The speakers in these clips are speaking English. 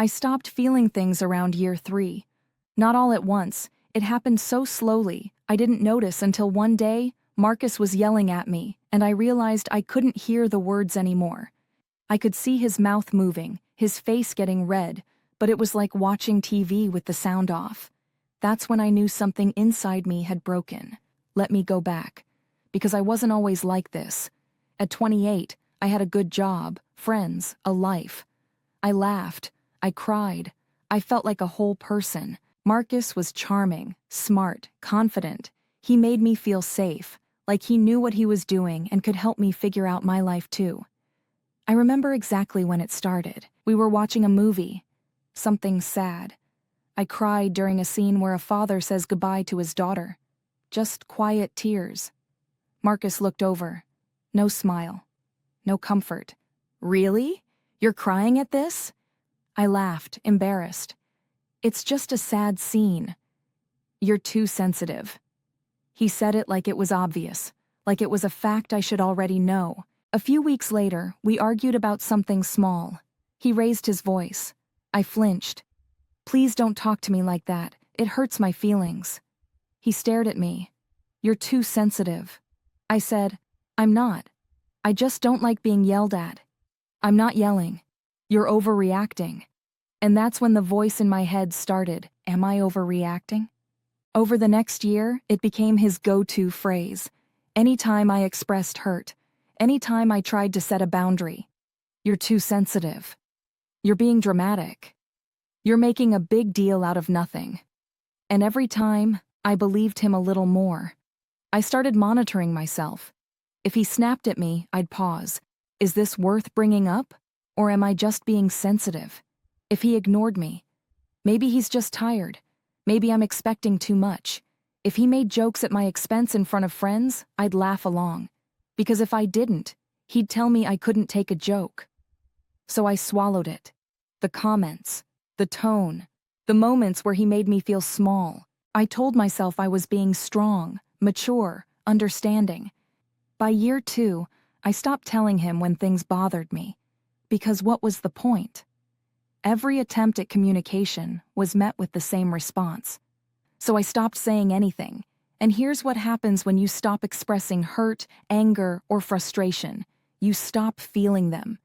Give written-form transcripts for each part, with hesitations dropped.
I stopped feeling things around year 3. Not all at once, it happened so slowly, I didn't notice until one day, Marcus was yelling at me, and I realized I couldn't hear the words anymore. I could see his mouth moving, his face getting red, but it was like watching TV with the sound off. That's when I knew something inside me had broken. Let me go back. Because I wasn't always like this. At 28, I had a good job, friends, a life. I laughed. I cried. I felt like a whole person. Marcus was charming, smart, confident. He made me feel safe, like he knew what he was doing and could help me figure out my life too. I remember exactly when it started. We were watching a movie. Something sad. I cried during a scene where a father says goodbye to his daughter. Just quiet tears. Marcus looked over. No smile. No comfort. Really? You're crying at this? I laughed, embarrassed. It's just a sad scene. You're too sensitive. He said it like it was obvious, like it was a fact I should already know. A few weeks later, we argued about something small. He raised his voice. I flinched. Please don't talk to me like that. It hurts my feelings. He stared at me. You're too sensitive. I said, I'm not. I just don't like being yelled at. I'm not yelling. You're overreacting. And that's when the voice in my head started. Am I overreacting? Over the next year, it became his go-to phrase. Anytime I expressed hurt, anytime I tried to set a boundary. You're too sensitive. You're being dramatic. You're making a big deal out of nothing. And every time, I believed him a little more. I started monitoring myself. If he snapped at me, I'd pause. Is this worth bringing up? Or am I just being sensitive? If he ignored me, maybe he's just tired. Maybe I'm expecting too much. If he made jokes at my expense in front of friends, I'd laugh along. Because if I didn't, he'd tell me I couldn't take a joke. So I swallowed it. The comments, the tone, the moments where he made me feel small. I told myself I was being strong, mature, understanding. By year 2, I stopped telling him when things bothered me. Because what was the point? Every attempt at communication was met with the same response. So I stopped saying anything. And here's what happens when you stop expressing hurt, anger, or frustration. You stop feeling them.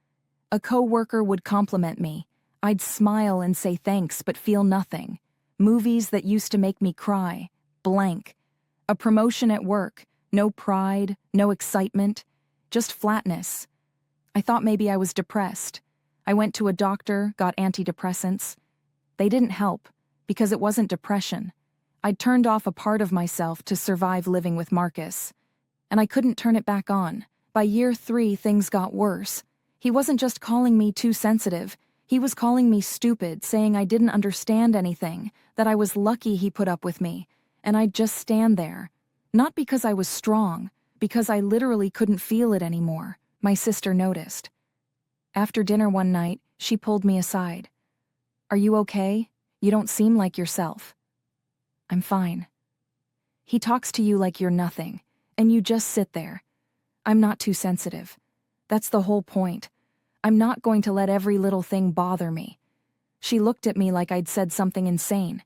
A coworker would compliment me. I'd smile and say thanks but feel nothing. Movies that used to make me cry, blank. A promotion at work, no pride, no excitement, just flatness. I thought maybe I was depressed. I went to a doctor, got antidepressants. They didn't help, because it wasn't depression. I'd turned off a part of myself to survive living with Marcus. And I couldn't turn it back on. By year 3, things got worse. He wasn't just calling me too sensitive. He was calling me stupid, saying I didn't understand anything, that I was lucky he put up with me, and I'd just stand there. Not because I was strong, because I literally couldn't feel it anymore. My sister noticed. After dinner one night, she pulled me aside. Are you okay? You don't seem like yourself. I'm fine. He talks to you like you're nothing, and you just sit there. I'm not too sensitive. That's the whole point. I'm not going to let every little thing bother me. She looked at me like I'd said something insane.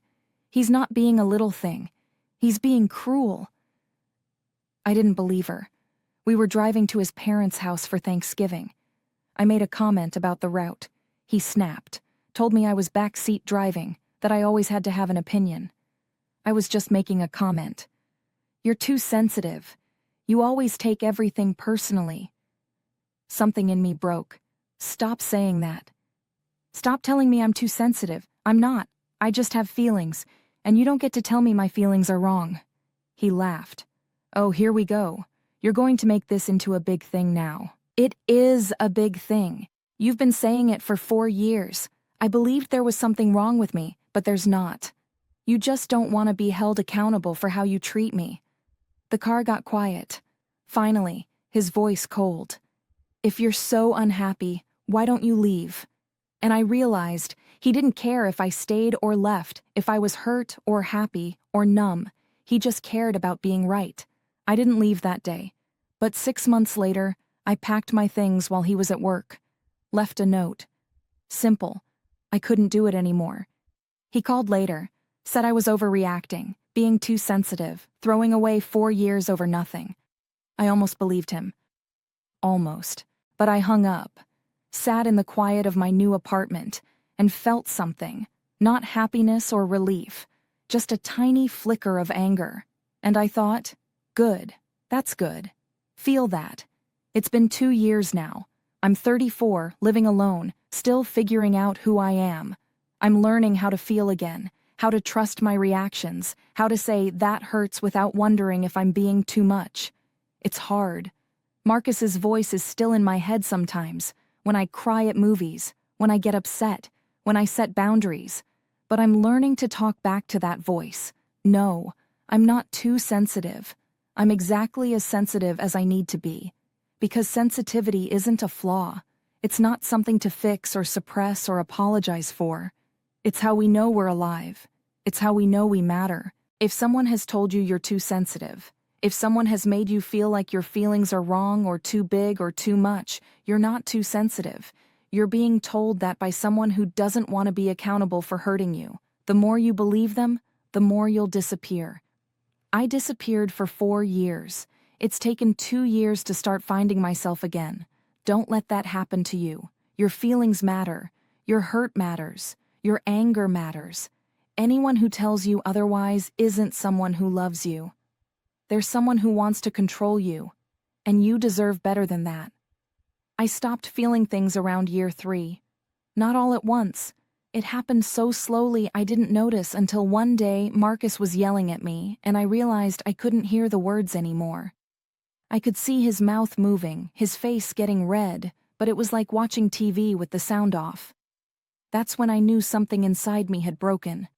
He's not being a little thing. He's being cruel. I didn't believe her. We were driving to his parents' house for Thanksgiving. I made a comment about the route. He snapped, told me I was backseat driving, that I always had to have an opinion. I was just making a comment. You're too sensitive. You always take everything personally. Something in me broke. Stop saying that. Stop telling me I'm too sensitive. I'm not. I just have feelings, and you don't get to tell me my feelings are wrong. He laughed. Oh, here we go. You're going to make this into a big thing now. It is a big thing. You've been saying it for 4 years. I believed there was something wrong with me, but there's not. You just don't want to be held accountable for how you treat me. The car got quiet. Finally, his voice cold. If you're so unhappy, why don't you leave? And I realized he didn't care if I stayed or left, if I was hurt or happy or numb. He just cared about being right. I didn't leave that day. But 6 months later, I packed my things while he was at work. Left a note. Simple. I couldn't do it anymore. He called later, said I was overreacting, being too sensitive, throwing away 4 years over nothing. I almost believed him. Almost. But I hung up, sat in the quiet of my new apartment, and felt something, not happiness or relief, just a tiny flicker of anger. And I thought, good, that's good. Feel that. It's been 2 years now. I'm 34, living alone, still figuring out who I am. I'm learning how to feel again, how to trust my reactions, how to say that hurts without wondering if I'm being too much. It's hard. Marcus's voice is still in my head sometimes, when I cry at movies, when I get upset, when I set boundaries. But I'm learning to talk back to that voice. No, I'm not too sensitive. I'm exactly as sensitive as I need to be. Because sensitivity isn't a flaw. It's not something to fix or suppress or apologize for. It's how we know we're alive. It's how we know we matter. If someone has told you you're too sensitive, if someone has made you feel like your feelings are wrong or too big or too much, you're not too sensitive. You're being told that by someone who doesn't want to be accountable for hurting you. The more you believe them, the more you'll disappear. I disappeared for 4 years. It's taken 2 years to start finding myself again. Don't let that happen to you. Your feelings matter. Your hurt matters. Your anger matters. Anyone who tells you otherwise isn't someone who loves you. They're someone who wants to control you. And you deserve better than that. I stopped feeling things around year 3. Not all at once. It happened so slowly I didn't notice until one day Marcus was yelling at me and I realized I couldn't hear the words anymore. I could see his mouth moving, his face getting red, but it was like watching TV with the sound off. That's when I knew something inside me had broken.